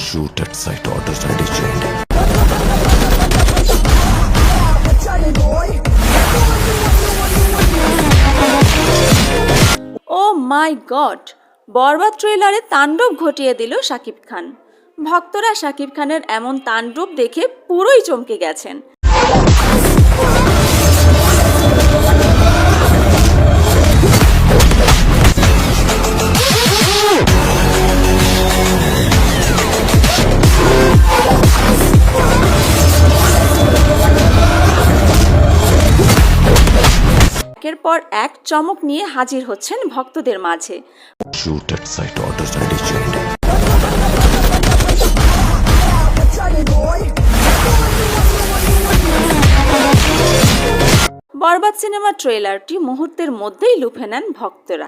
Shoot at sight, orders ready chained. O my god, বরবাদ ট্রেলারে তাণ্ডব ঘটিয়ে দিল শাকিব খান। ভক্তরা শাকিব খানের এমন তাণ্ডব দেখে পুরোই চমকে গেছেন। একের পর এক চমক নিয়ে হাজির হচ্ছেন ভক্তদের মাঝে। Shoot at sight, orders ready chained. বরবাদ সিনেমার ট্রেলারটি মুহূর্তের মধ্যেই লুফে নেন ভক্তরা।